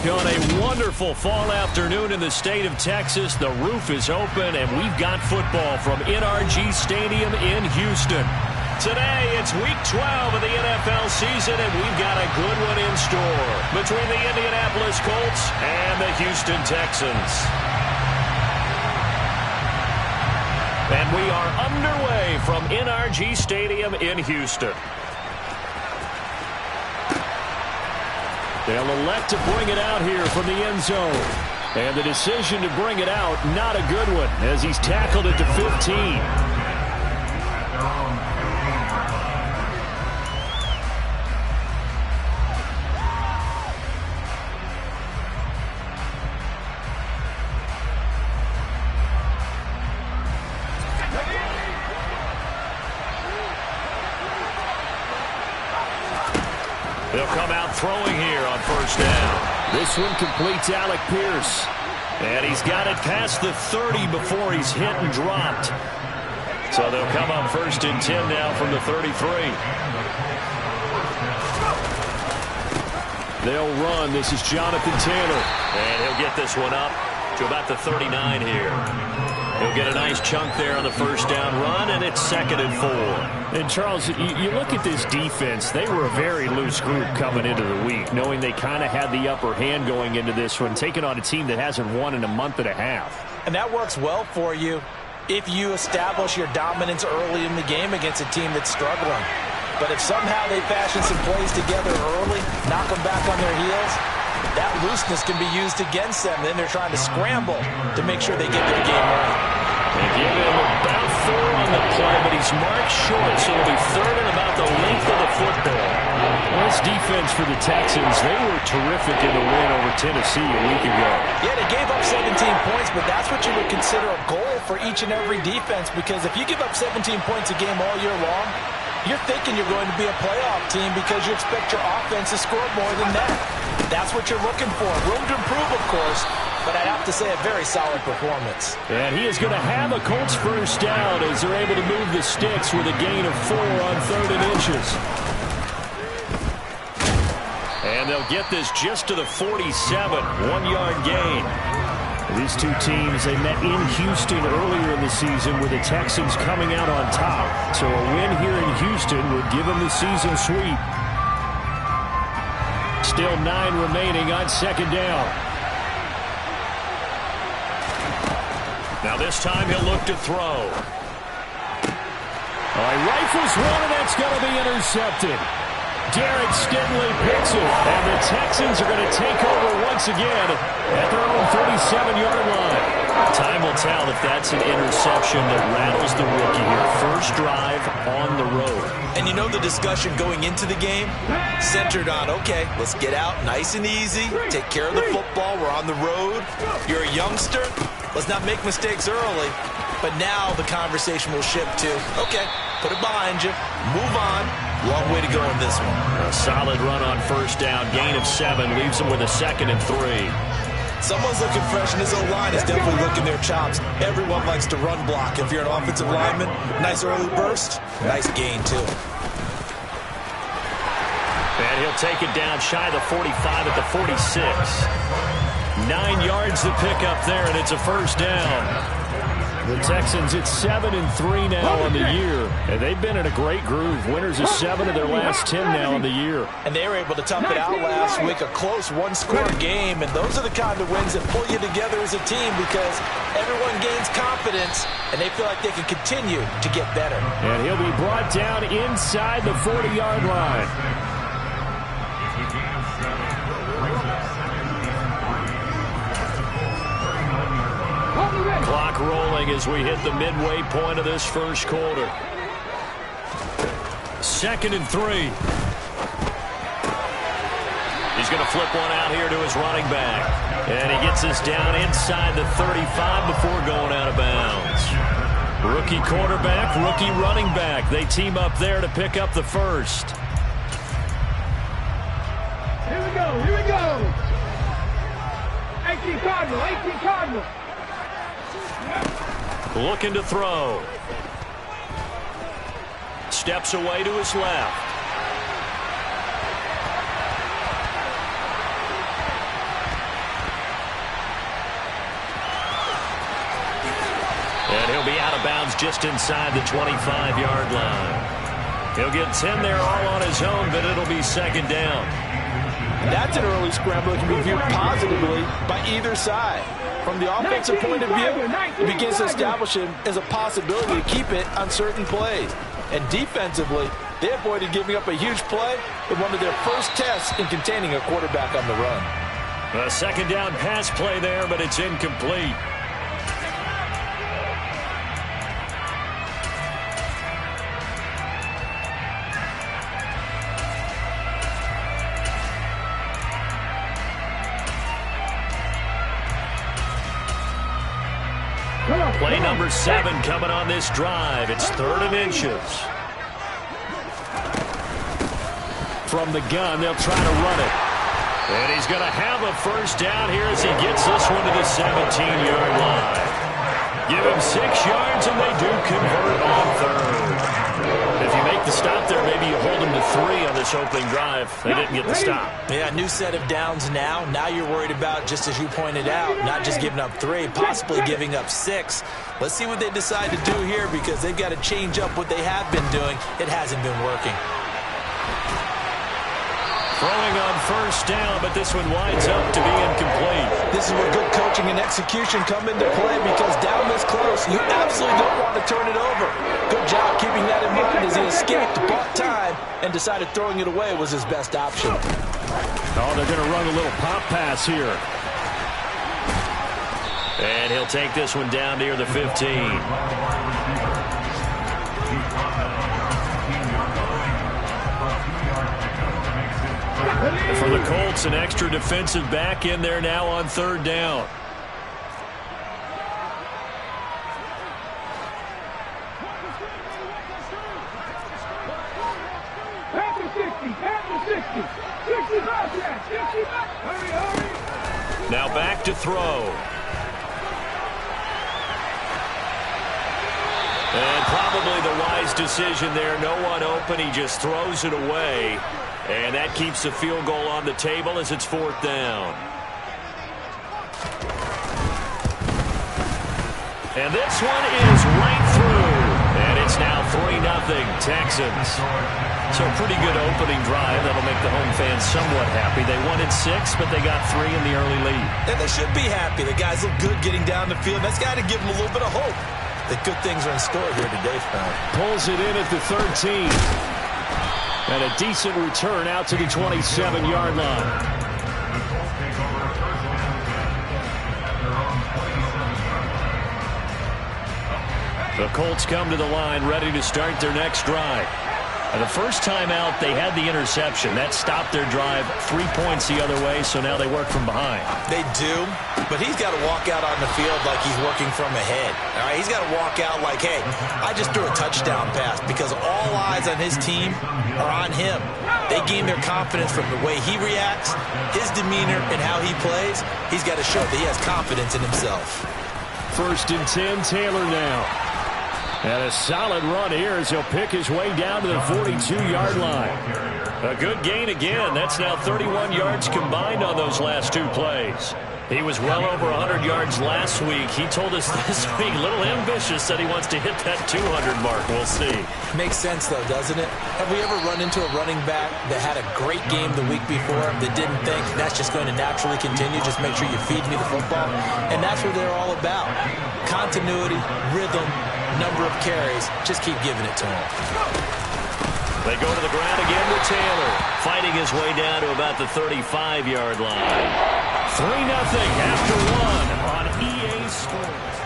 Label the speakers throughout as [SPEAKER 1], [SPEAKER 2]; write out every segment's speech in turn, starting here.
[SPEAKER 1] On a wonderful fall afternoon in the state of Texas, the roof is open, and we've got football from NRG Stadium in Houston. Today, it's Week 12 of the NFL season, and we've got a good one in store between the Indianapolis Colts and the Houston Texans. And we are underway from NRG Stadium in Houston. They'll elect to bring it out here from the end zone. And the decision to bring it out, not a good one, as he's tackled it to 15. They'll come out throwing here on first down. This one completes Alec Pierce. And he's got it past the 30 before he's hit and dropped. So they'll come up first and 10 now from the 33. They'll run. This is Jonathan Taylor. And he'll get this one up to about the 39 here. He'll get a nice chunk there on the first down run, and it's 2nd and 4. And, Charles, you look at this defense. They were a very loose group coming into the week, knowing they kind of had the upper hand going into this one, taking on a team that hasn't won in a month and a half.
[SPEAKER 2] And that works well for you if you establish your dominance early in the game against a team that's struggling. But if somehow they fashion some plays together early, knock them back on their heels, that looseness can be used against them. Then they're trying to scramble to make sure they get their game right.
[SPEAKER 1] They give him about 4 on the play, but he's marked short, so it'll be 3rd and about the length of the football. Well, this defense for the Texans, they were terrific in the win over Tennessee a week ago.
[SPEAKER 2] Yeah, they gave up 17 points, but that's what you would consider a goal for each and every defense, because if you give up 17 points a game all year long, you're thinking you're going to be a playoff team because you expect your offense to score more than that. That's what you're looking for. Room to improve, of course, but I'd have to say a very solid performance.
[SPEAKER 1] And he is going to have a Colts first down as they're able to move the sticks with a gain of 4 on 3rd and inches. And they'll get this just to the 47, 1-yard gain. These two teams, they met in Houston earlier in the season with the Texans coming out on top. So a win here in Houston would give them the season sweep. Still 9 remaining on 2nd down. Now this time he'll look to throw. All right, rifles one, and that's going to be intercepted. Derek Stingley picks it, and the Texans are going to take over once again at their own 37-yard line. Time will tell if that's an interception that rattles the rookie here. First drive on the road.
[SPEAKER 2] And you know the discussion going into the game? Centered on, okay, let's get out nice and easy, take care of the football, we're on the road. You're a youngster, let's not make mistakes early. But now the conversation will shift to, okay, put it behind you, move on. Long way to go in this one.
[SPEAKER 1] A solid run on first down, gain of 7, leaves them with a 2nd and 3.
[SPEAKER 2] Someone's looking fresh, and his O-line is definitely licking their chops. Everyone likes to run block. If you're an offensive lineman, nice early burst, nice gain too.
[SPEAKER 1] And he'll take it down shy of the 45 at the 46. 9 yards to pick up there, and it's a first down. The Texans, it's 7-3 now on the year, and they've been in a great groove. Winners of 7 of their last 10 now on the year.
[SPEAKER 2] And they were able to tough it out last week, a close one-score game, and those are the kind of wins that pull you together as a team because everyone gains confidence, and they feel like they can continue to get better.
[SPEAKER 1] And he'll be brought down inside the 40-yard line. Clock rolling as we hit the midway point of this first quarter. 2nd and 3. He's going to flip one out here to his running back. And he gets this down inside the 35 before going out of bounds. Rookie quarterback, rookie running back. They team up there to pick up the first.
[SPEAKER 3] Here we go, here we go. 18 Cardinal, 18 Cardinal.
[SPEAKER 1] Looking to throw. Steps away to his left. it'll be out of bounds just inside the 25-yard line. He'll get 10 there all on his own, but it'll be second down.
[SPEAKER 2] And that's an early scramble that can be viewed positively by either side. From the offensive point of view, it begins to establish him as a possibility to keep it on certain plays. And defensively, they avoided giving up a huge play in one of their first tests in containing a quarterback on the run.
[SPEAKER 1] A second down pass play there, but it's incomplete. Play number 7 coming on this drive. It's 3rd and inches. From the gun, they'll try to run it. And he's going to have a first down here as he gets this one to the 17-yard line. Give him 6 yards, and they do convert on 3rd. If you make the stop there, maybe you hold them to 3 on this opening drive. They didn't get the stop.
[SPEAKER 2] Yeah, new set of downs now. Now you're worried about, just as you pointed out, not just giving up 3, possibly giving up 6. Let's see what they decide to do here, because they've got to change up what they have been doing. It hasn't been working.
[SPEAKER 1] Throwing on first down, but this one winds up to be incomplete.
[SPEAKER 2] This is where good coaching and execution come into play, because down this close, you absolutely don't want to turn it over. Good job keeping that in mind as he escaped, bought time, and decided throwing it away was his best option.
[SPEAKER 1] Oh, they're going to run a little pop pass here. And he'll take this one down near the 15. For the Colts, an extra defensive back in there now on 3rd down.
[SPEAKER 3] After 60, 65 yards, 65. Hurry.
[SPEAKER 1] Now back to throw. And probably the wise decision there. No one open. He just throws it away. And that keeps the field goal on the table as it's 4th down. And this one is right through. And it's now 3-0 Texans. So a pretty good opening drive. That'll make the home fans somewhat happy. They wanted 6, but they got 3 in the early lead.
[SPEAKER 2] And they should be happy. The guys look good getting down the field. That's got to give them a little bit of hope that good things are in store here today for them.
[SPEAKER 1] Pulls it in at the 13. And a decent return out to the 27-yard line. The Colts come to the line ready to start their next drive. And the first time out, they had the interception. That stopped their drive 3 points the other way, so now they work from behind.
[SPEAKER 2] They do, but he's got to walk out on the field like he's working from ahead. All right, he's got to walk out like, hey, I just threw a touchdown pass, because all eyes on his team are on him. They gain their confidence from the way he reacts, his demeanor, and how he plays. He's got to show that he has confidence in himself.
[SPEAKER 1] 1st and 10, Taylor now. And a solid run here as he'll pick his way down to the 42-yard line. A good gain again. That's now 31 yards combined on those last 2 plays. He was well over 100 yards last week. He told us this week, a little ambitious, that he wants to hit that 200 mark. We'll see.
[SPEAKER 2] Makes sense, though, doesn't it? Have we ever run into a running back that had a great game the week before that didn't think that's just going to naturally continue? Just make sure you feed me the football. And that's what they're all about. Continuity, rhythm, number of carries. Just keep giving it to him.
[SPEAKER 1] They go to the ground again with Taylor, fighting his way down to about the 35-yard line. 3-0 after 1 on EA Sports.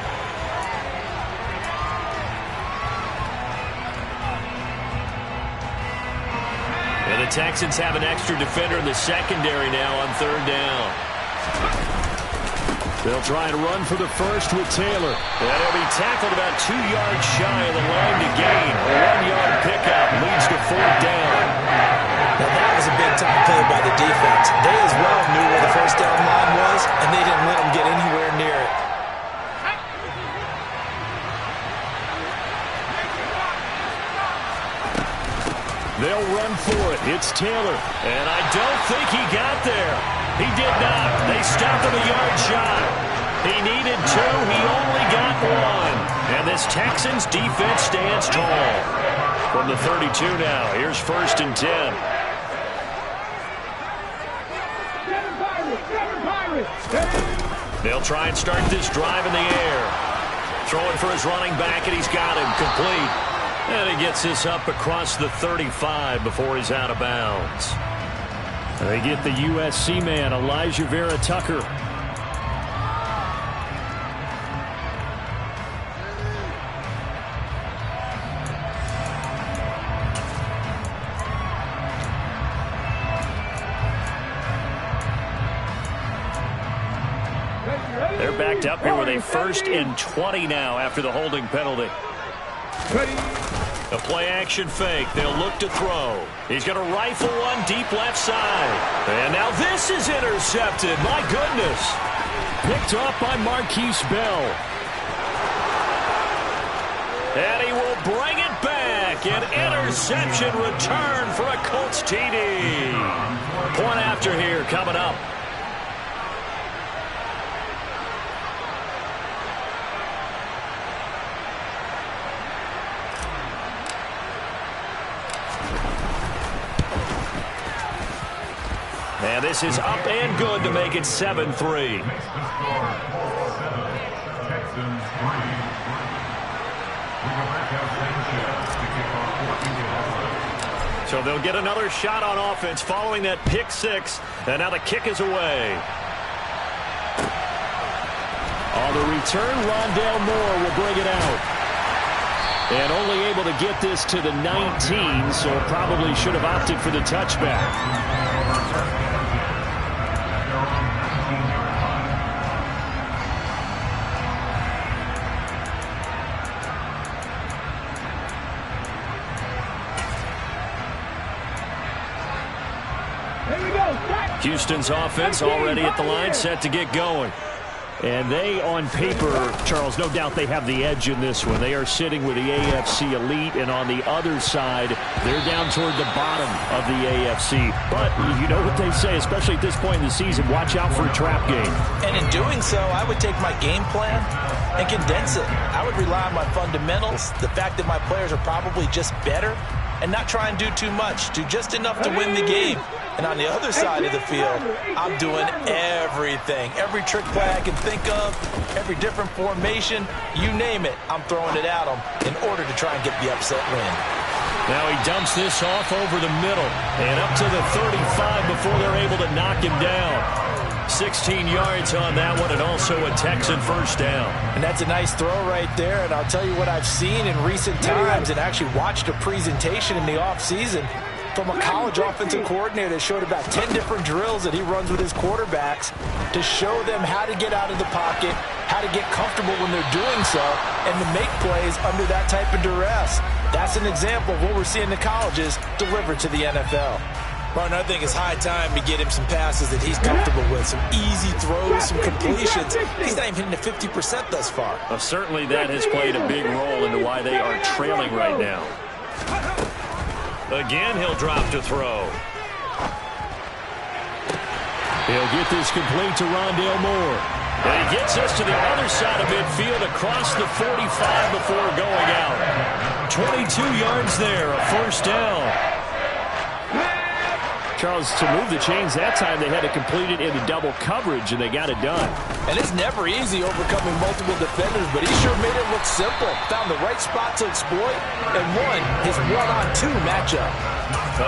[SPEAKER 1] And the Texans have an extra defender in the secondary now on 3rd down. They'll try and run for the first with Taylor. And he'll be tackled about 2 yards shy of the line to gain. A 1-yard pickup leads to 4th down.
[SPEAKER 2] Now that was a big-time play by the defense. They as well knew where the first down line was, and they didn't let them get anywhere near it.
[SPEAKER 1] They'll run for it. It's Taylor. And I don't think he got there. He did not. They stopped him a yard shy. He needed two. He only got one. And this Texans defense stands tall. From the 32 now, here's 1st and 10. They'll try and start this drive in the air. Throwing for his running back, and he's got him complete. And he gets this up across the 35 before he's out of bounds. They get the USC man, Elijah Vera Tucker. They're backed up here with a 1st and 20 now after the holding penalty. A play-action fake. They'll look to throw. He's going to rifle one deep left side. And now this is intercepted. My goodness. Picked up by Marquise Bell. And he will bring it back. An interception return for a Colts TD. Point after here coming up. And this is up and good to make it 7-3. So they'll get another shot on offense following that pick six. And now the kick is away. On the return, Rondale Moore will bring it out. And only able to get this to the 19, so probably should have opted for the touchback. Houston's offense already at the line, set to get going. And they, on paper, Charles, no doubt they have the edge in this one. They are sitting with the AFC elite, and on the other side, they're down toward the bottom of the AFC. But you know what they say, especially at this point in the season, watch out for a trap game.
[SPEAKER 2] And in doing so, I would take my game plan and condense it. I would rely on my fundamentals, the fact that my players are probably just better, and not try and do too much, do just enough to win the game. And on the other side of the field, I'm doing everything. Every trick play I can think of, every different formation, you name it, I'm throwing it at them in order to try and get the upset win.
[SPEAKER 1] Now he dumps this off over the middle and up to the 35 before they're able to knock him down. 16 yards on that one, and also a Texan first down.
[SPEAKER 2] And that's a nice throw right there, and I'll tell you what I've seen in recent times and actually watched a presentation in the offseason from a college offensive coordinator that showed about 10 different drills that he runs with his quarterbacks to show them how to get out of the pocket, how to get comfortable when they're doing so, and to make plays under that type of duress. That's an example of what we're seeing in the colleges delivered to the NFL. Martin, I think it's high time to get him some passes that he's comfortable with, some easy throws, some completions. He's not even hitting the 50% thus far.
[SPEAKER 1] Well, certainly that has played a big role into why they are trailing right now. Again, he'll drop to throw. He'll get this complete to Rondale Moore. And he gets us to the other side of midfield across the 45 before going out. 22 yards there, a first down. Charles, to move the chains that time, they had to complete it into double coverage, and they got it done.
[SPEAKER 2] And it's never easy overcoming multiple defenders, but he sure made it look simple. Found the right spot to exploit and won his one-on-two matchup.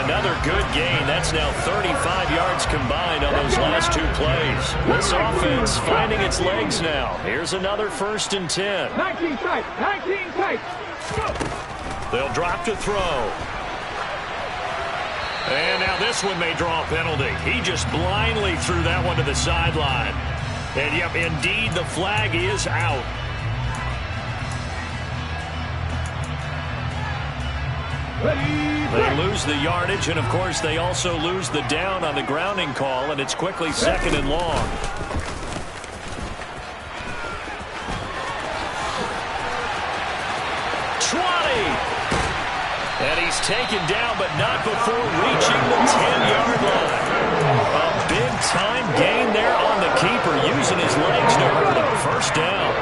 [SPEAKER 1] Another good gain. That's now 35 yards combined on those last two plays. This offense finding its legs now. Here's another 1st and 10.
[SPEAKER 3] 19 tight, 19 tight.
[SPEAKER 1] They'll drop to throw. And now this one may draw a penalty. He just blindly threw that one to the sideline. And, yep, indeed, the flag is out. They lose the yardage, and, of course, they also lose the down on the grounding call, and it's quickly 2nd and long. And he's taken down, but not before reaching the 10-yard line. A big Big-time gain there on the keeper, using his legs to hurt him. First down.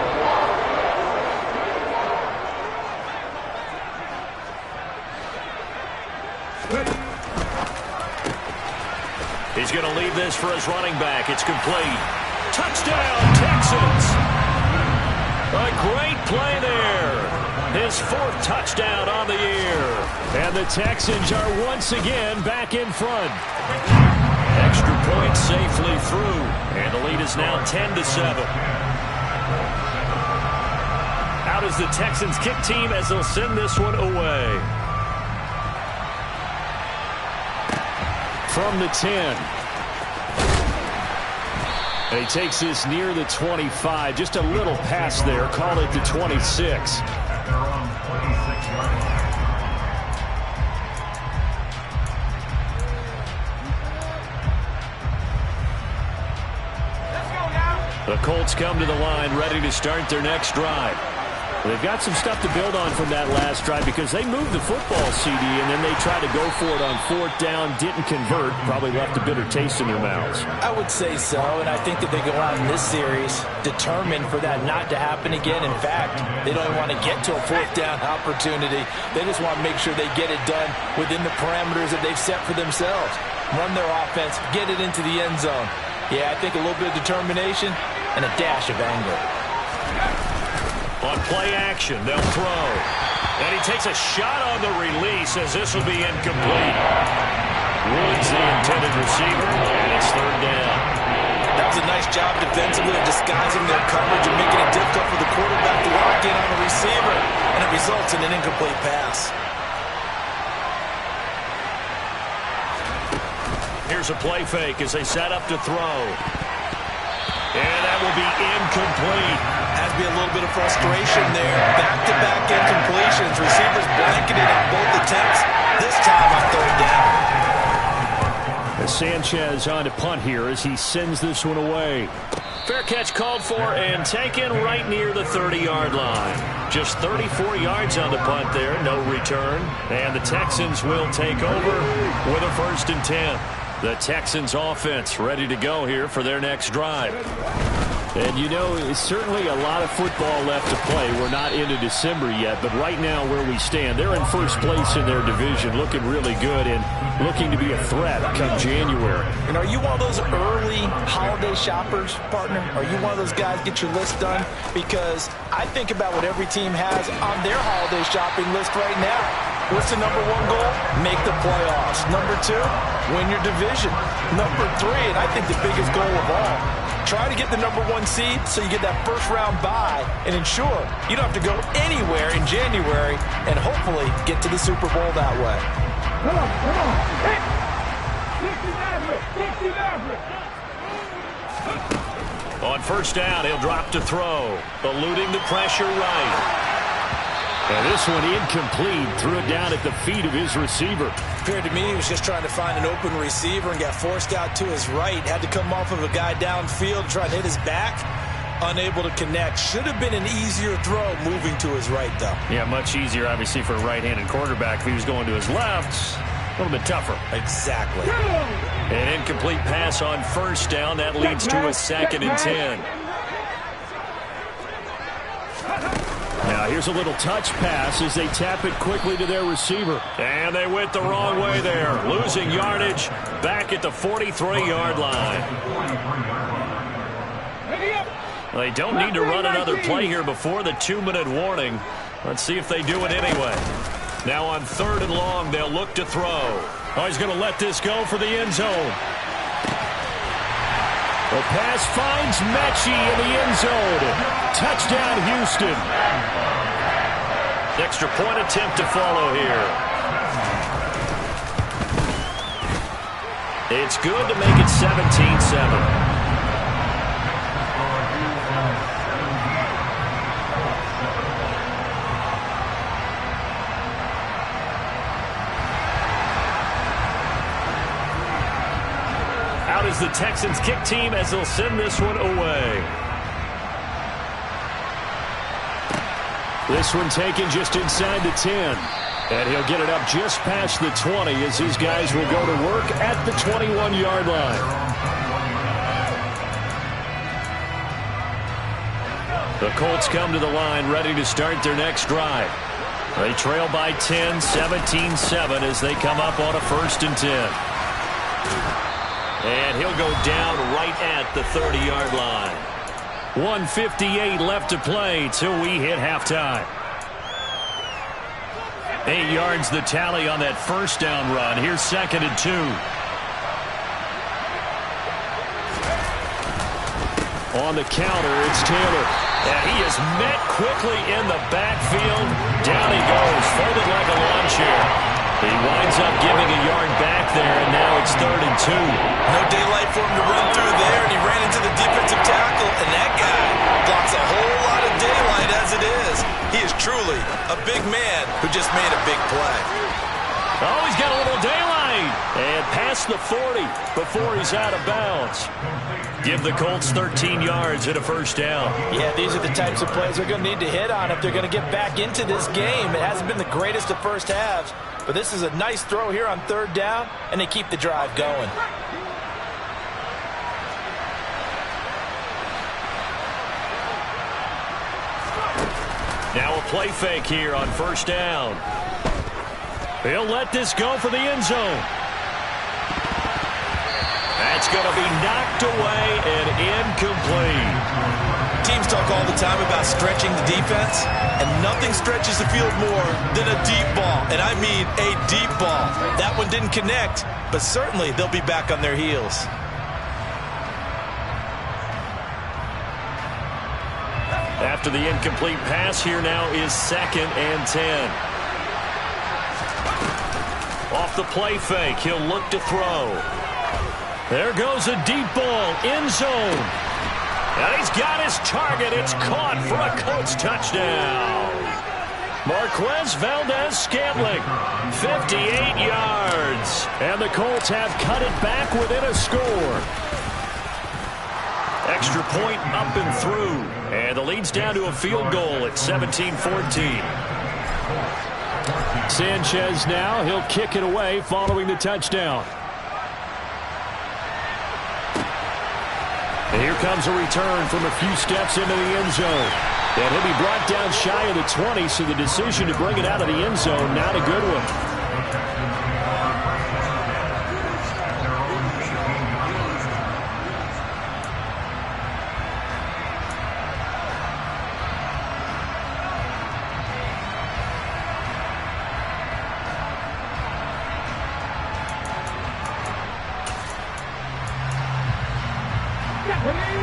[SPEAKER 1] He's going to leave this for his running back. It's complete. Touchdown, Texans. A great play there. His 4th touchdown on the year. And the Texans are once again back in front. Extra point safely through. And the lead is now 10-7. Out is the Texans kick team as they'll send this one away. From the 10. And he takes this near the 25. Just a little pass there. Call it the 26. The Colts come to the line ready to start their next drive. They've got some stuff to build on from that last drive because they moved the football, CD, and then they tried to go for it on 4th down, didn't convert, probably left a bitter taste in their mouths.
[SPEAKER 2] I would say so, and I think that they go out in this series determined for that not to happen again. In fact, they don't want to get to a 4th down opportunity. They just want to make sure they get it done within the parameters that they've set for themselves. Run their offense, get it into the end zone. Yeah, I think a little bit of determination and a dash of anger.
[SPEAKER 1] On play action, they'll throw. And he takes a shot on the release as this will be incomplete. Woods the intended receiver, and it's 3rd down.
[SPEAKER 2] That was a nice job defensively of disguising their coverage and making it difficult for the quarterback to lock in on the receiver. And it results in an incomplete pass.
[SPEAKER 1] Here's a play fake as they set up to throw. And that will be incomplete.
[SPEAKER 2] Has to be a little bit of frustration there. Back-to-back incompletions. Receivers blanketed on both attempts. This time on 3rd down.
[SPEAKER 1] Sanchez on to punt here as he sends this one away. Fair catch called for and taken right near the 30-yard line. Just 34 yards on the punt there. No return. And the Texans will take over with a 1st and 10. The Texans offense ready to go here for their next drive. And, you know, it's certainly a lot of football left to play. We're not into December yet, but right now where we stand, they're in 1st place in their division, looking really good and looking to be a threat come January.
[SPEAKER 2] And are you one of those early holiday shoppers, partner? Are you one of those guys get your list done? Because I think about what every team has on their holiday shopping list right now. What's the number 1 goal? Make the playoffs. Number 2, win your division. Number 3, and I think the biggest goal of all, try to get the number 1 seed so you get that 1st round bye and ensure you don't have to go anywhere in January and hopefully get to the Super Bowl that way.
[SPEAKER 3] Come on. Hey. 60
[SPEAKER 1] On 1st down, he'll drop to throw, eluding the pressure right. And this one incomplete. Threw it down at the feet of his receiver.
[SPEAKER 2] Appeared to me he was just trying to find an open receiver and got forced out to his right. Had to come off of a guy downfield to try to hit his back. Unable to connect. Should have been an easier throw moving to his right, though.
[SPEAKER 1] Yeah, much easier, obviously, for a right-handed quarterback. If he was going to his left, a little bit tougher.
[SPEAKER 2] Exactly.
[SPEAKER 1] An incomplete pass on 1st down. That leads to a 2nd and 10. Now here's a little touch pass as they tap it quickly to their receiver. And they went the wrong way there. Losing yardage back at the 43-yard line. They don't need to run another play here before the 2-minute warning. Let's see if they do it anyway. Now on 3rd and long, they'll look to throw. Oh, he's going to let this go for the end zone. The pass finds Mechie in the end zone. Touchdown, Houston. Extra point attempt to follow here. It's good to make it 17-7. Out is the Texans kick team as they'll send this one away. This one taken just inside the 10. And he'll get it up just past the 20 as his guys will go to work at the 21-yard line. The Colts come to the line ready to start their next drive. They trail by 10, 17-7 as they come up on a 1st and 10. And he'll go down right at the 30-yard line. 1:58 left to play till we hit halftime. 8 yards the tally on that 1st down run. Here's 2nd and 2. On the counter, it's Taylor. And he is met quickly in the backfield. Down he goes, folded like a lawn chair. He winds up giving a yard back there, and now it's 3rd and 2.
[SPEAKER 2] No daylight for him to run through there, and he ran into the defensive tackle, and that guy blocks a whole lot of daylight as it is. He is truly a big man who just made a big play.
[SPEAKER 1] Oh, he's got a little daylight. And past the 40 before he's out of bounds. Give the Colts 13 yards and a 1st down.
[SPEAKER 2] Yeah, these are the types of plays they're going to need to hit on if they're going to get back into this game. It hasn't been the greatest of first halves, but this is a nice throw here on 3rd down, and they keep the drive going.
[SPEAKER 1] Now a play fake here on 1st down. He'll let this go for the end zone. That's going to be knocked away and incomplete.
[SPEAKER 2] Teams talk all the time about stretching the defense, and nothing stretches the field more than a deep ball, and I mean a deep ball. That one didn't connect, but certainly they'll be back on their heels.
[SPEAKER 1] After the incomplete pass, here now is 2nd and 10. Off the play fake, he'll look to throw. There goes a deep ball, end zone. And he's got his target. It's caught for a Colts touchdown. Marquez Valdez-Scantling, 58 yards. And the Colts have cut it back within a score. Extra point up and through. And the lead's down to a field goal at 17-14. Sanchez now, he'll kick it away following the touchdown. And here comes a return from a few steps into the end zone. And he'll be brought down shy of the 20, so the decision to bring it out of the end zone, not a good one.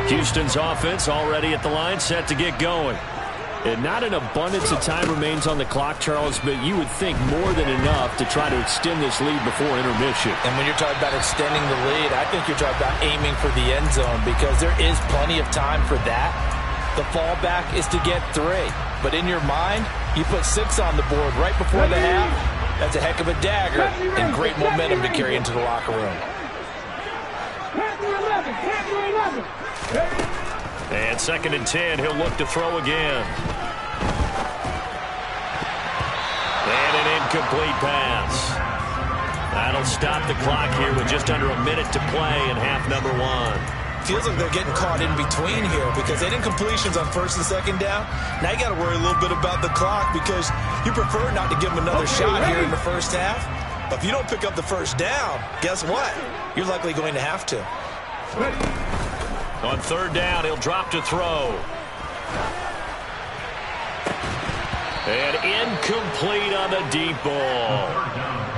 [SPEAKER 1] Houston's offense already at the line, set to get going. And not an abundance of time remains on the clock, Charles, but you would think more than enough to try to extend this lead before intermission.
[SPEAKER 2] And when you're talking about extending the lead, I think you're talking about aiming for the end zone because there is plenty of time for that. The fallback is to get 3. But in your mind, you put 6 on the board right before the half. That's a heck of a dagger and great momentum to carry into the locker room.
[SPEAKER 1] And 2nd and 10, he'll look to throw again. And an incomplete pass. That'll stop the clock here with just under a minute to play in half number 1.
[SPEAKER 2] Feels like they're getting caught in between here because they didn't completions on 1st and 2nd down. Now you got to worry a little bit about the clock because you prefer not to give them another shot here in the first half. But if you don't pick up the 1st down, guess what? You're likely going to have to.
[SPEAKER 1] On 3rd down, he'll drop to throw. And incomplete on the deep ball.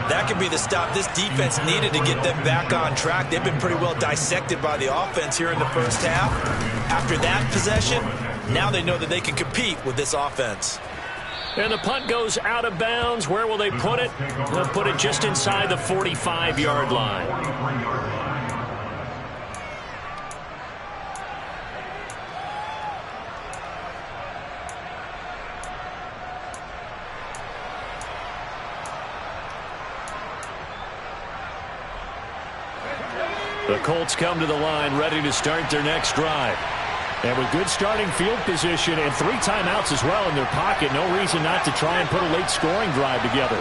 [SPEAKER 2] That could be the stop this defense needed to get them back on track. They've been pretty well dissected by the offense here in the first half. After that possession, now they know that they can compete with this offense.
[SPEAKER 1] And the punt goes out of bounds. Where will they put it? They'll put it just inside the 45-yard line. The Colts come to the line ready to start their next drive. And with good starting field position and 3 timeouts as well in their pocket, no reason not to try and put a late scoring drive together.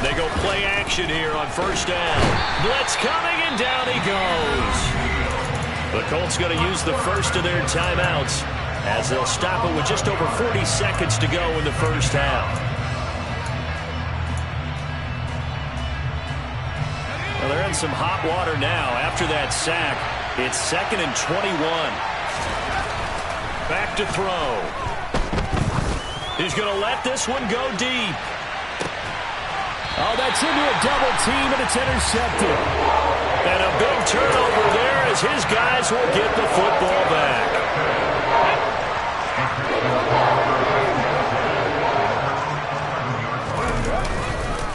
[SPEAKER 1] They go play action here on 1st down. Blitz coming, and down he goes. The Colts going to use the first of their timeouts as they'll stop it with just over 40 seconds to go in the first half. Well, they're in some hot water now. After that sack, it's 2nd and 21. Back to throw. He's going to let this one go deep.
[SPEAKER 4] Oh, that's into a double team, and it's intercepted.
[SPEAKER 1] And a big turnover there as his guys will get the football back.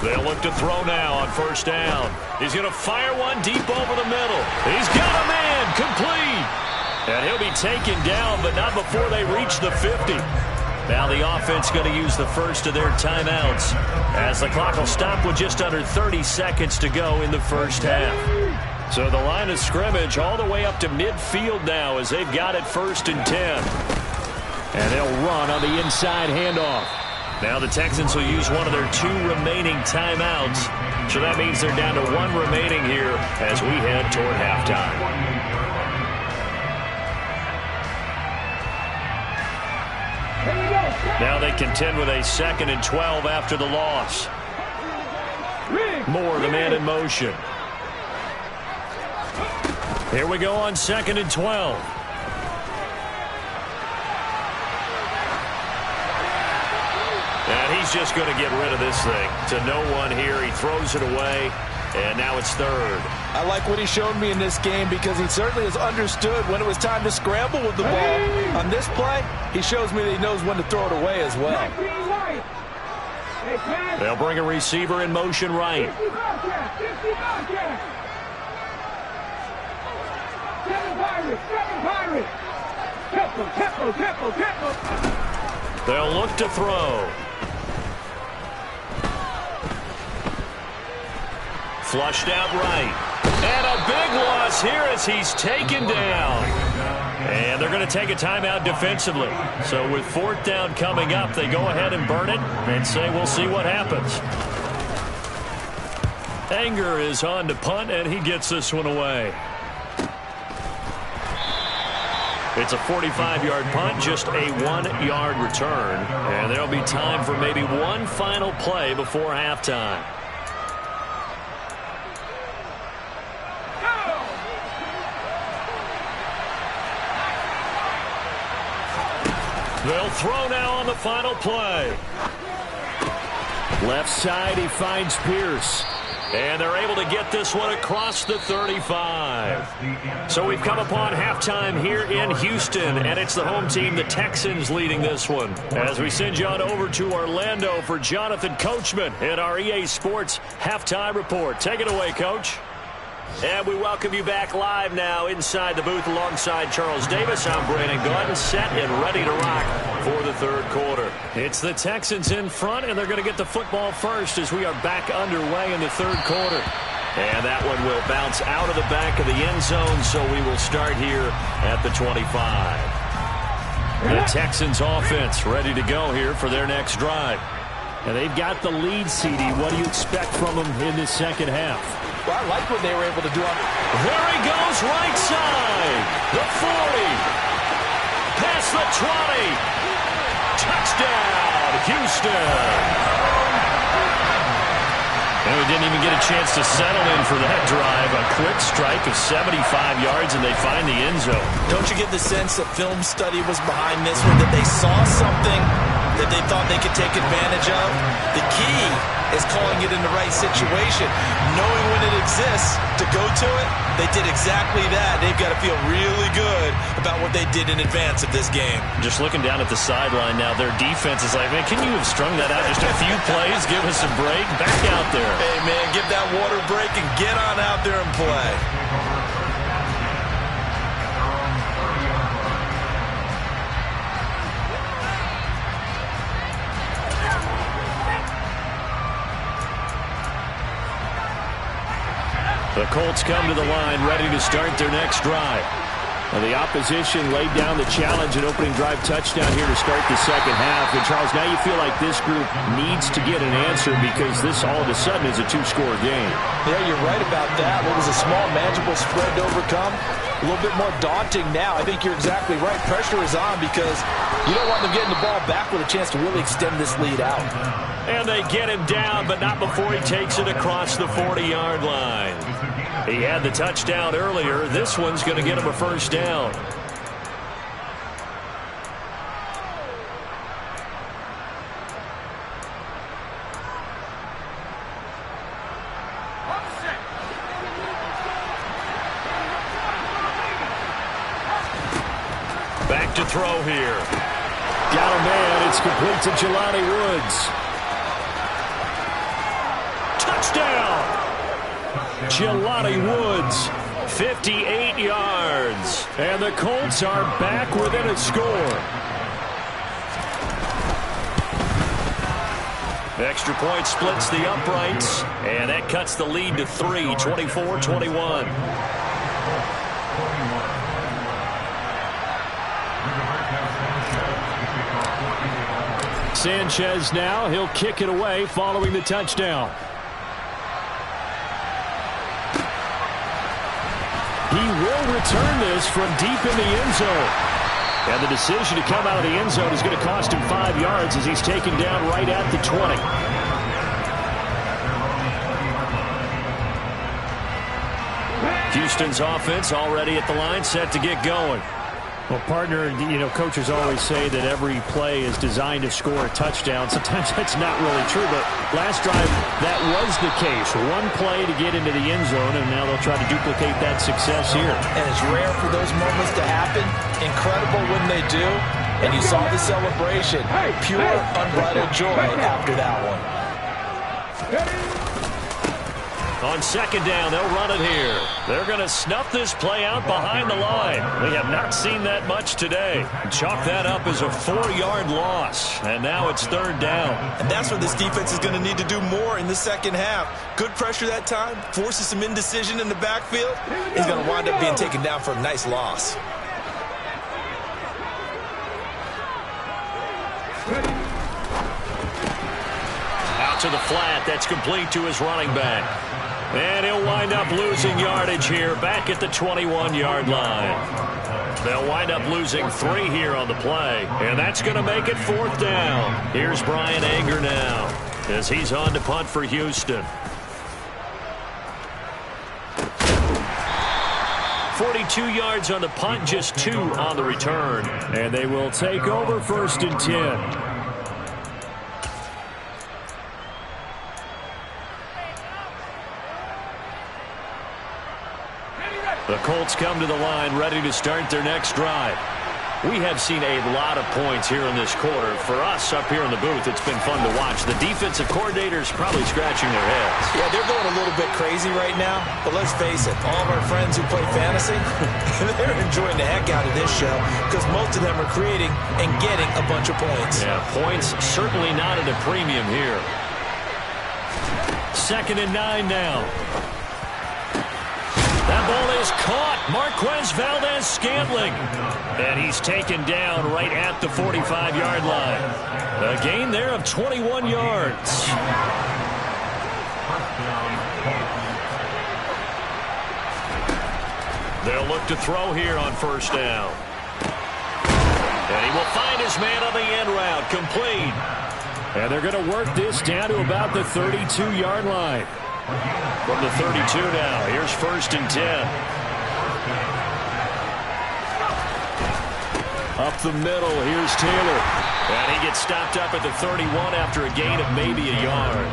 [SPEAKER 1] They'll look to throw now on first down. He's going to fire one deep over the middle. He's got a man complete. And he'll be taken down, but not before they reach the 50. Now the offense going to use the first of their timeouts as the clock will stop with just under 30 seconds to go in the first half. So the line of scrimmage all the way up to midfield now as they've got it 1st and 10.
[SPEAKER 4] And they'll run on the inside handoff.
[SPEAKER 1] Now the Texans will use one of their 2 remaining timeouts. So that means they're down to 1 remaining here as we head toward halftime. Now they contend with a 2nd and 12 after the loss. Moore, the man in motion. Here we go on 2nd and 12. And he's just going to get rid of this thing to no one here. He throws it away, and now it's 3rd.
[SPEAKER 2] I like what he showed me in this game because he certainly has understood when it was time to scramble with the ball. On this play, he shows me that he knows when to throw it away as well.
[SPEAKER 1] They'll bring a receiver in motion right. They'll look to throw. Flushed out right. And a big loss here as he's taken down. And they're going to take a timeout defensively. So with 4th down coming up, they go ahead and burn it and say we'll see what happens. Anger is on to punt, and he gets this one away. It's a 45-yard punt, just a 1-yard return. And there'll be time for maybe one final play before halftime. They'll throw now on the final play.
[SPEAKER 4] Left side, he finds Pierce.
[SPEAKER 1] And they're able to get this one across the 35. So we've come upon halftime here in Houston, and it's the home team, the Texans, leading this one. As we send you on over to Orlando for Jonathan Coachman in our EA Sports Halftime Report. Take it away, Coach. And we welcome you back live now inside the booth alongside Charles Davis. I'm Brandon Gordon, set and ready to rock for the 3rd quarter. It's the Texans in front, and they're going to get the football first as we are back underway in the 3rd quarter. And that one will bounce out of the back of the end zone, so we will start here at the 25. The Texans offense ready to go here for their next drive.
[SPEAKER 4] And they've got the lead, CD. What do you expect from them in this second half?
[SPEAKER 2] Well, I like what they were able to do on.
[SPEAKER 1] There he goes, right side. The 40. Past the 20. Touchdown, Houston. And we didn't even get a chance to settle in for that drive. A quick strike of 75 yards, and they find the end zone.
[SPEAKER 2] Don't you get the sense that film study was behind this one, that they saw something that they thought they could take advantage of? The key is calling it in the right situation. Knowing when it exists to go to it, they did exactly that. They've got to feel really good about what they did in advance of this game.
[SPEAKER 1] Just looking down at the sideline now, their defense is like, man, can you have strung that out just a few plays? Give us a break. Back out there.
[SPEAKER 2] Hey, man, give that water break and get on out there and play. The Colts come to the line ready to start their next drive.
[SPEAKER 4] Well, the opposition laid down the challenge, an opening drive touchdown here to start the second half. And, Charles, now you feel like this group needs to get an answer because this all of a sudden is a two-score game.
[SPEAKER 2] Yeah, you're right about that. What was a small, manageable spread to overcome, a little bit more daunting now. I think you're exactly right. Pressure is on because you don't want them getting the ball back with a chance to really extend this lead out.
[SPEAKER 1] And they get him down, but not before he takes it across the 40-yard line. He had the touchdown earlier. This one's going to get him a first down. Back to throw here.
[SPEAKER 4] Got a man. It's complete to Jelani Woods.
[SPEAKER 1] Touchdown! Jelani Woods, 58 yards.
[SPEAKER 4] And the Colts are back within a score.
[SPEAKER 1] Extra point splits the uprights, and that cuts the lead to 3, 24-21.
[SPEAKER 4] Sanchez now, he'll kick it away following the touchdown. He will return this from deep in the end zone. And the decision to come out of the end zone is going to cost him 5 yards as he's taken down right at the 20.
[SPEAKER 1] Houston's offense already at the line, set to get going.
[SPEAKER 4] Well, partner, you know, coaches always say that every play is designed to score a touchdown. Sometimes that's not really true, but last drive, that was the case. One play to get into the end zone, and now they'll try to duplicate that success here.
[SPEAKER 2] And it's rare for those moments to happen. Incredible when they do. And you saw the celebration. Pure, unbridled joy after that one.
[SPEAKER 1] On second down, they'll run it here. They're going to snuff this play out behind the line. We have not seen that much today. Chalk that up as a 4-yard loss. And now it's third down.
[SPEAKER 2] And that's where this defense is going to need to do more in the second half. Good pressure that time, forces some indecision in the backfield. He's going to wind up being taken down for a nice loss.
[SPEAKER 1] Out to the flat. That's complete to his running back. And he'll wind up losing yardage here back at the 21-yard line. They'll wind up losing 3 here on the play. And that's going to make it fourth down. Here's Brian Anger now as he's on to punt for Houston. 42 yards on the punt, just 2 on the return.
[SPEAKER 4] And they will take over first and 10.
[SPEAKER 1] The Colts come to the line ready to start their next drive. We have seen a lot of points here in this quarter. For us up here in the booth, it's been fun to watch. The defensive coordinators probably scratching their heads.
[SPEAKER 2] Yeah, they're going a little bit crazy right now. But let's face it, all of our friends who play fantasy, they're enjoying the heck out of this show because most of them are creating and getting a bunch of points.
[SPEAKER 1] Yeah, points certainly not at a premium here.
[SPEAKER 4] Second and 9 now.
[SPEAKER 1] That ball is caught. Marquez Valdez-Scantling. And he's taken down right at the 45-yard line. A gain there of 21 yards. They'll look to throw here on first down. And he will find his man on the end route. Complete.
[SPEAKER 4] And they're going to work this down to about the 32-yard line.
[SPEAKER 1] From the 32 now, here's first and 10.
[SPEAKER 4] Up the middle, here's Taylor.
[SPEAKER 1] And he gets stopped up at the 31 after a gain of maybe a yard.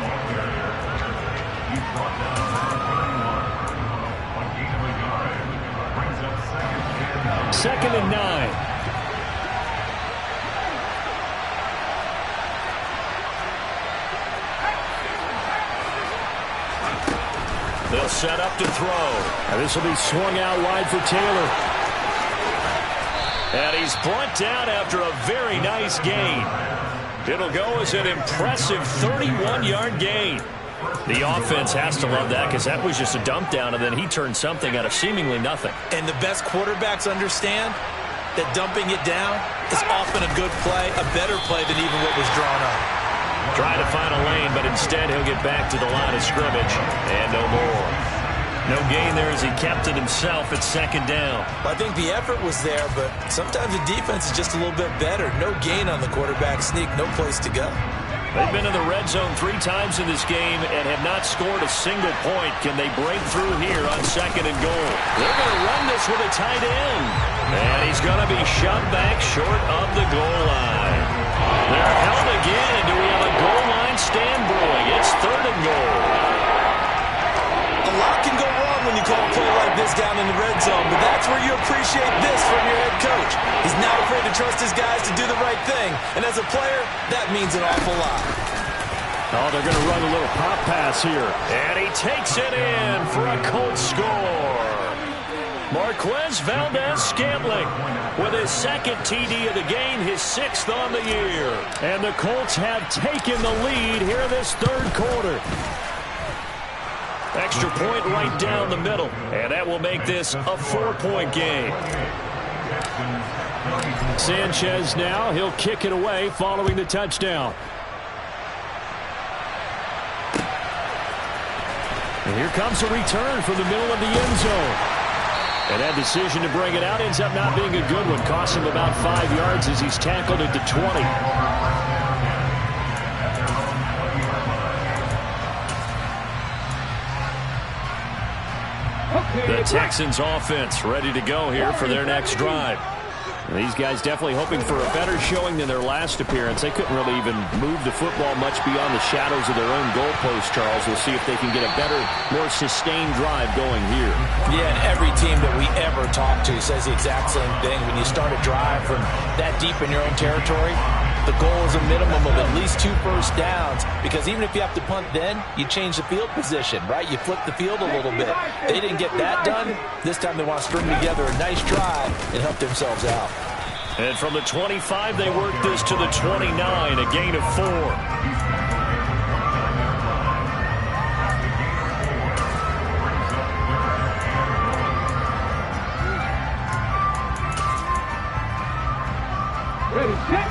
[SPEAKER 4] Second and 9.
[SPEAKER 1] They'll set up to throw.
[SPEAKER 4] And this will be swung out wide for Taylor.
[SPEAKER 1] And he's brought down after a very nice gain. It'll go as an impressive 31-yard gain. The offense has to love that because that was just a dump down, and then he turned something out of seemingly nothing.
[SPEAKER 2] And the best quarterbacks understand that dumping it down is often a good play, a better play than even what was drawn up.
[SPEAKER 1] Trying to find a lane, but instead he'll get back to the line of scrimmage, and no more. No gain there as he kept it himself at second down.
[SPEAKER 2] I think the effort was there, but sometimes the defense is just a little bit better. No gain on the quarterback sneak, no place to go.
[SPEAKER 1] They've been in the red zone 3 times in this game and have not scored a single point. Can they break through here on second and goal? They're going to run this with a tight end. And he's going to be shoved back short of the goal line. They're held again, and do we have a goal line stand brewing? It's third and goal.
[SPEAKER 2] A lot can go wrong when you call a play like this down in the red zone, but that's where you appreciate this from your head coach. He's not afraid to trust his guys to do the right thing, and as a player, that means an awful lot.
[SPEAKER 4] Oh, they're going to run a little pop pass here.
[SPEAKER 1] And he takes it in for a Colts score. Marquez Valdez-Scantling with his second TD of the game, his 6th on the year.
[SPEAKER 4] And the Colts have taken the lead here this third quarter.
[SPEAKER 1] Extra point right down the middle, and that will make this a 4-point game.
[SPEAKER 4] Sanchez now, he'll kick it away following the touchdown. And here comes a return from the middle of the end zone. And that decision to bring it out ends up not being a good one. Costs him about 5 yards as he's tackled at the 20.
[SPEAKER 1] The Texans offense ready to go here for their next drive.
[SPEAKER 4] These guys definitely hoping for a better showing than their last appearance. They couldn't really even move the football much beyond the shadows of their own goalpost, Charles. We'll see if they can get a better, more sustained drive going here.
[SPEAKER 2] Yeah, and every team that we ever talk to says the exact same thing. When you start a drive from that deep in your own territory, the goal is a minimum of at least 2 first downs, because even if you have to punt then, you change the field position, right? You flip the field a little bit. They didn't get that done. This time they want to string together a nice drive and help themselves out.
[SPEAKER 1] And from the 25, they work this to the 29, a gain of 4.
[SPEAKER 3] Ready, set.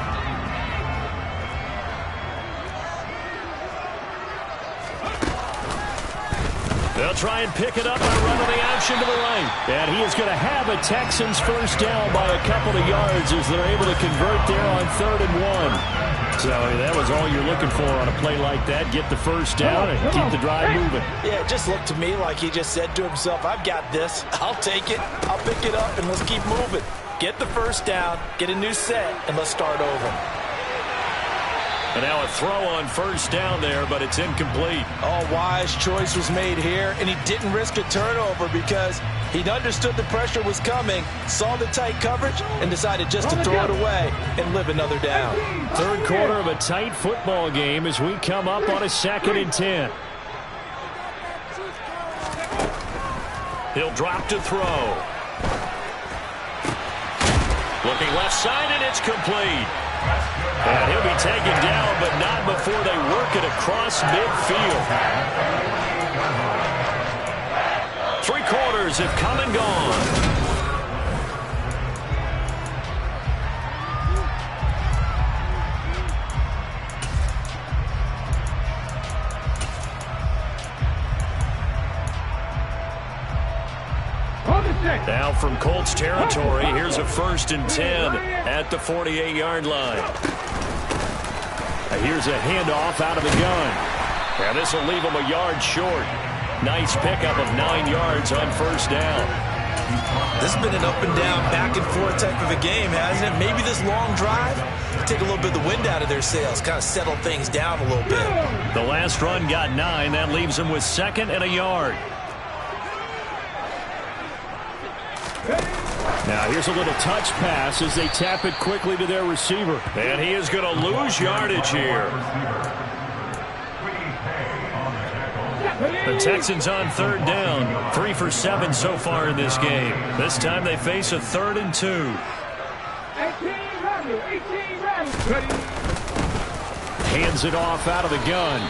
[SPEAKER 1] They'll try and pick it up by running the option to the right.
[SPEAKER 4] And he is going to have a Texans first down by a couple of yards as they're able to convert there on 3rd and 1. So that was all you're looking for on a play like that. Get the first down and keep the drive moving.
[SPEAKER 2] Yeah, it just looked to me like he just said to himself, I've got this. I'll take it. I'll pick it up, and let's keep moving. Get the first down, get a new set, and let's start over.
[SPEAKER 1] And now a throw on first down there, but it's incomplete.
[SPEAKER 2] Oh, wise choice was made here, and he didn't risk a turnover because he understood the pressure was coming, saw the tight coverage, and decided just to throw it away and live another down.
[SPEAKER 4] Third quarter of a tight football game as we come up on a 2nd and 10.
[SPEAKER 1] He'll drop to throw. Looking left side, and it's complete. And he'll be taken down, but not before they work it across midfield. 3 quarters have come and gone. Now from Colts territory, here's a 1st and 10 at the 48-yard line.
[SPEAKER 4] Here's a handoff out of the gun.
[SPEAKER 1] And this will leave him a yard short. Nice pickup of 9 yards on first down.
[SPEAKER 2] This has been an up and down, back and forth type of a game, hasn't it? Maybe this long drive take a little bit of the wind out of their sails, kind of settle things down a little bit.
[SPEAKER 1] The last run got 9. That leaves them with 2nd and a yard.
[SPEAKER 4] Now here's a little touch pass as they tap it quickly to their receiver.
[SPEAKER 1] And he is going to lose yardage here. The Texans on 3rd down. 3 for 7 so far in this game. This time they face a 3rd and 2.
[SPEAKER 3] 18 ready.
[SPEAKER 4] Hands it off out of the gun.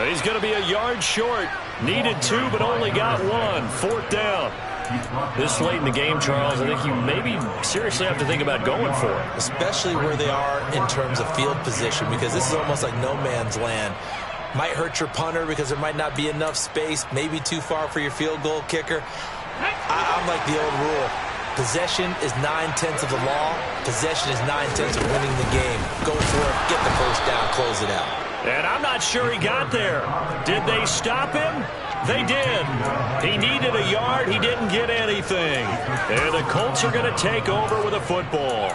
[SPEAKER 1] He's going to be a yard short. Needed 2, but only got 1. 4th down. This late in the game, Charles, I think you maybe seriously have to think about going for it.
[SPEAKER 2] Especially where they are in terms of field position, because this is almost like no man's land. Might hurt your punter because there might not be enough space, maybe too far for your field goal kicker. I'm like the old rule. Possession is 9/10 of the law. Possession is 9/10 of winning the game. Go for it, get the first down, close it out.
[SPEAKER 1] And I'm not sure he got there. Did they stop him? They did. He needed a yard. He didn't get anything. And the Colts are going to take over with a football.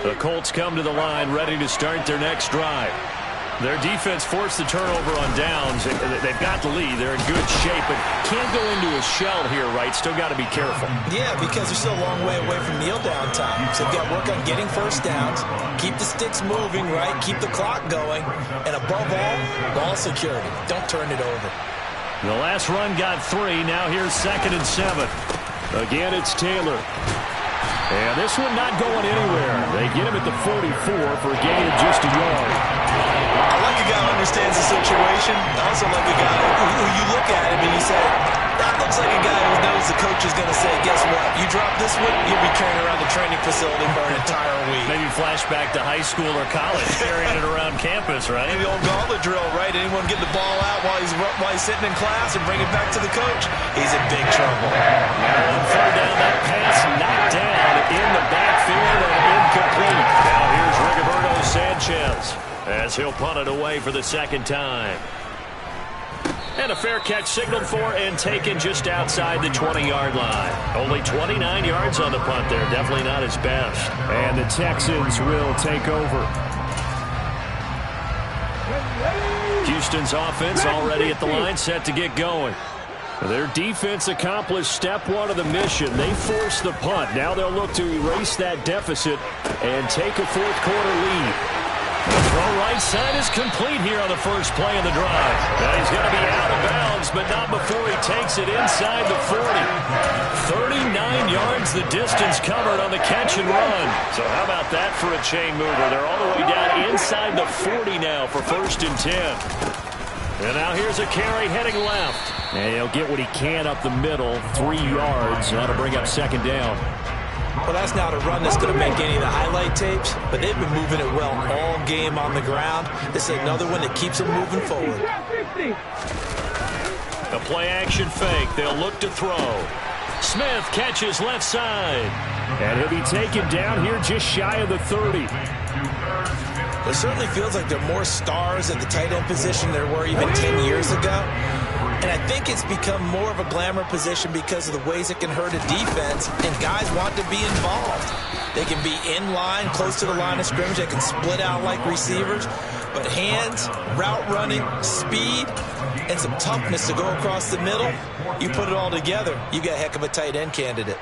[SPEAKER 1] The Colts come to the line ready to start their next drive. Their defense forced the turnover on downs. They've got the lead. They're in good shape, but can't go into a shell here, right? Still got to be careful.
[SPEAKER 2] Yeah, because they're still a long way away from kneel down time. So they've got to work on getting first downs, keep the sticks moving, right? Keep the clock going. And above all, ball security. Don't turn it over.
[SPEAKER 4] The last run got 3. Now here's 2nd and 7. Again, it's Taylor. And this one not going anywhere. They get him at the 44 for a gain of just a yard.
[SPEAKER 2] I like a guy who understands the situation. I also like a guy who you look at him and you say, that looks like a guy who knows the coach is going to say, guess what? You drop this one, you'll be carrying around the training facility for an entire week.
[SPEAKER 1] Maybe flashback to high school or college, carrying it around campus, right?
[SPEAKER 2] Maybe the old gauntlet drill, right? Anyone get the ball out while he's sitting in class and bring it back to the coach? He's in big trouble.
[SPEAKER 1] On 3rd down, that pass knocked down in the backfield and incomplete. Now here's Rigoberto Sanchez as he'll punt it away for the 2nd time. And a fair catch signaled for and taken just outside the 20-yard line. Only 29 yards on the punt there. Definitely not his best.
[SPEAKER 4] And the Texans will take over. Houston's offense already at the line, set to get going. Their defense accomplished step 1 of the mission. They forced the punt. Now they'll look to erase that deficit and take a 4th quarter lead. The throw right side is complete here on the first play of the drive. Now he's going to be out of bounds, but not before he takes it inside the 40. 39 yards the distance covered on the catch and run. So how about that for a chain mover? They're all the way down inside the 40 now for 1st and 10. And now here's a carry heading left. And he'll get what he can up the middle, 3 yards. That'll bring up 2nd down.
[SPEAKER 2] Well, that's not a run that's going to make any of the highlight tapes, but they've been moving it well all game on the ground. This is another one that keeps them moving forward.
[SPEAKER 1] A play-action fake. They'll look to throw. Smith catches left side.
[SPEAKER 4] And he'll be taken down here just shy of the 30.
[SPEAKER 2] It certainly feels like there are more stars at the tight end position than there were even 10 years ago. And I think it's become more of a glamour position because of the ways it can hurt a defense, and guys want to be involved. They can be in line, close to the line of scrimmage. They can split out like receivers. But hands, route running, speed, and some toughness to go across the middle, you put it all together, you got a heck of a tight end candidate.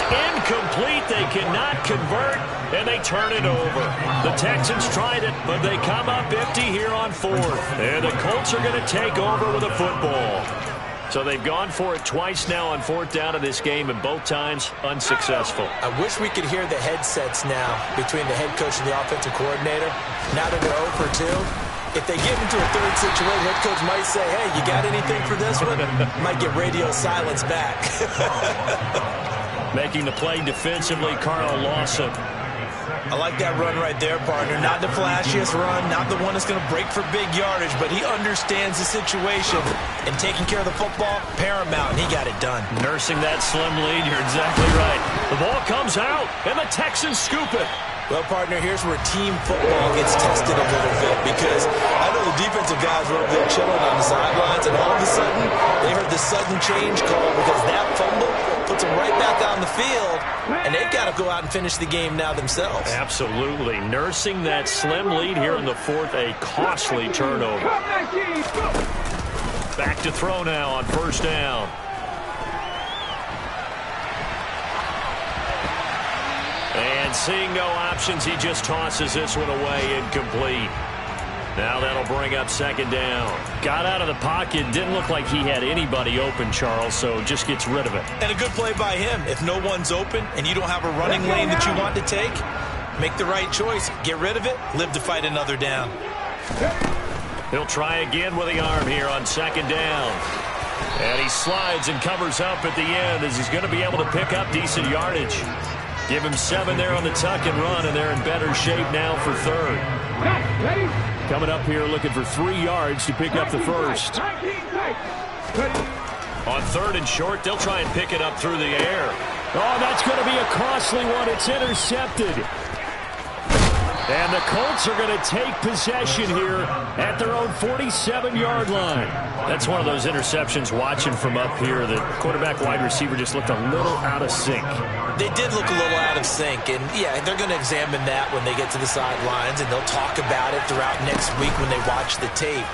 [SPEAKER 1] Incomplete. They cannot convert, and they turn it over. The Texans tried it, but they come up empty here on 4th. And the Colts are going to take over with a football. So they've gone for it twice now on 4th down in this game, and both times unsuccessful.
[SPEAKER 2] I wish we could hear the headsets now between the head coach and the offensive coordinator. Now that they're 0 for 2. If they get into a 3rd situation, head coach might say, hey, you got anything for this one? Might get radio silence back.
[SPEAKER 1] Making the play defensively, Carl Lawson.
[SPEAKER 2] I like that run right there, partner. Not the flashiest run, not the one that's going to break for big yardage, but he understands the situation. And taking care of the football, paramount, and he got it done.
[SPEAKER 1] Nursing that slim lead, you're exactly right. The ball comes out, and the Texans scoop it.
[SPEAKER 2] Well, partner, here's where team football gets tested a little bit, because I know the defensive guys were over there chilling on the sidelines, and all of a sudden, they heard the sudden change call because that fumble puts them right back on the field, and they've got to go out and finish the game now themselves.
[SPEAKER 1] Absolutely. Nursing that slim lead here in the fourth, a costly turnover. Back to throw now on first down. And seeing no options, he just tosses this one away, incomplete. Now that'll bring up second down. Got out of the pocket. Didn't look like he had anybody open, Charles, so just gets rid of it.
[SPEAKER 2] And a good play by him. If no one's open and you don't have a running lane that you want to take, make the right choice. Get rid of it. Live to fight another down.
[SPEAKER 1] He'll try again with the arm here on second down. And he slides and covers up at the end as he's going to be able to pick up decent yardage. Give him 7 there on the tuck and run, and they're in better shape now for third. Coming up here looking for 3 yards to pick up the first. On third and short, they'll try and pick it up through the air.
[SPEAKER 4] Oh, that's going to be a costly one. It's intercepted. And the Colts are going to take possession here at their own 47-yard line.
[SPEAKER 1] That's one of those interceptions watching from up here. The quarterback wide receiver just looked a little out of sync.
[SPEAKER 2] They did look a little out of sync, and yeah, they're going to examine that when they get to the sidelines, and they'll talk about it throughout next week when they watch the tape.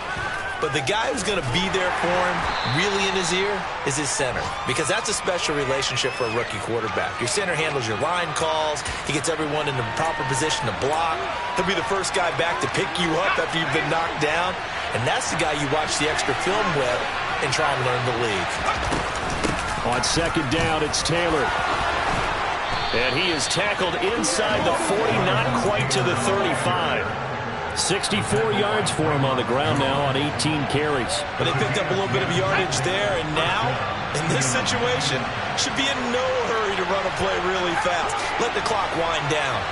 [SPEAKER 2] But the guy who's going to be there for him, really in his ear, is his center. Because that's a special relationship for a rookie quarterback. Your center handles your line calls. He gets everyone in the proper position to block. He'll be the first guy back to pick you up after you've been knocked down. And that's the guy you watch the extra film with and try and learn the league.
[SPEAKER 4] On second down, it's Taylor.
[SPEAKER 1] And he is tackled inside the 40, not quite to the 35.
[SPEAKER 4] 64 yards for him on the ground now on 18 carries.
[SPEAKER 2] But they picked up a little bit of yardage there, and now, in this situation, should be in no hurry to run a play really fast. Let the clock wind down.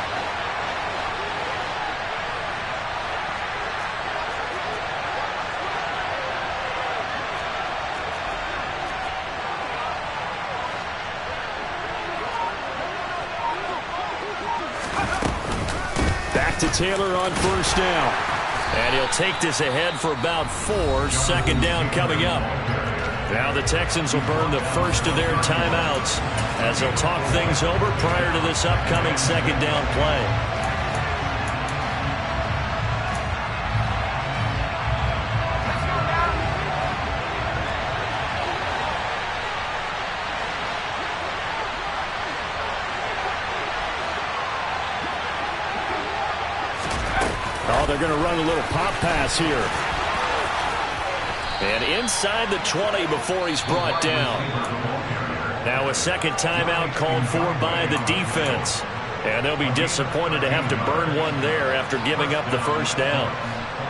[SPEAKER 4] To Taylor on first down.
[SPEAKER 1] And he'll take this ahead for about 4. Second down coming up. Now the Texans will burn the first of their timeouts as they'll talk things over prior to this upcoming second down play.
[SPEAKER 4] They're going to run a little pop pass here.
[SPEAKER 1] And inside the 20 before he's brought down. Now a second timeout called for by the defense. And they'll be disappointed to have to burn one there after giving up the first down.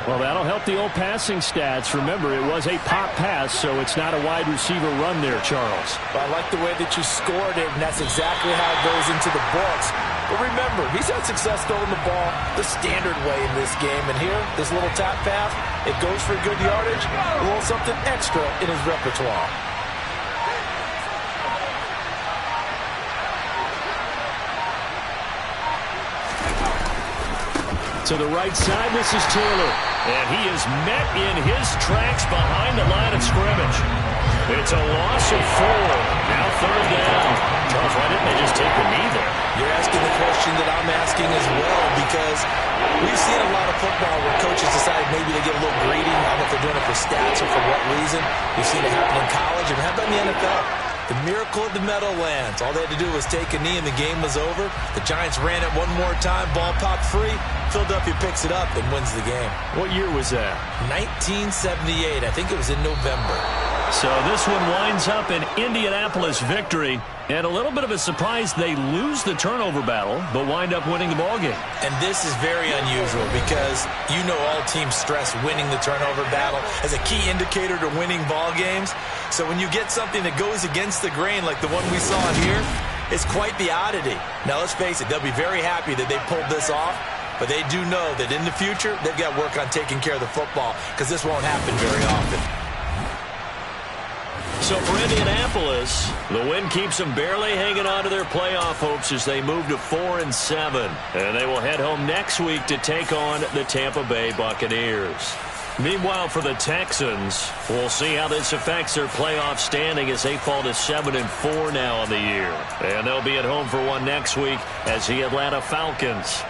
[SPEAKER 4] Well, that'll help the old passing stats. Remember, it was a pop pass, so it's not a wide receiver run there, Charles.
[SPEAKER 2] Well, I like the way that you scored it, and that's exactly how it goes into the books. But remember, he's had success throwing the ball the standard way in this game. And here, this little tap pass, it goes for good yardage, a little something extra in his repertoire.
[SPEAKER 4] To the right side, this is Taylor.
[SPEAKER 1] And he is met in his tracks behind the line of scrimmage. It's a loss of 4. Now third down. Charles, why didn't they just take the knee there?
[SPEAKER 2] You're asking the question that I'm asking as well, because we've seen a lot of football where coaches decide maybe they get a little greedy. I don't know if they're doing it for stats or for what reason. We've seen it happen in college, and how about in the NFL? The miracle of the Meadowlands. All they had to do was take a knee and the game was over. The Giants ran it one more time. Ball popped free. Philadelphia picks it up and wins the game.
[SPEAKER 1] What year was that?
[SPEAKER 2] 1978. I think it was in November.
[SPEAKER 1] So this one winds up an Indianapolis victory. And a little bit of a surprise, they lose the turnover battle, but wind up winning the ballgame.
[SPEAKER 2] And this is very unusual because you know all teams stress winning the turnover battle as a key indicator to winning ball games. So when you get something that goes against the grain like the one we saw here, it's quite the oddity. Now let's face it, they'll be very happy that they pulled this off, but they do know that in the future they've got work on taking care of the football because this won't happen very often.
[SPEAKER 1] So for Indianapolis, the win keeps them barely hanging on to their playoff hopes as they move to 4-7. And they will head home next week to take on the Tampa Bay Buccaneers. Meanwhile, for the Texans, we'll see how this affects their playoff standing as they fall to 7-4 now on the year. And they'll be at home for one next week as the Atlanta Falcons.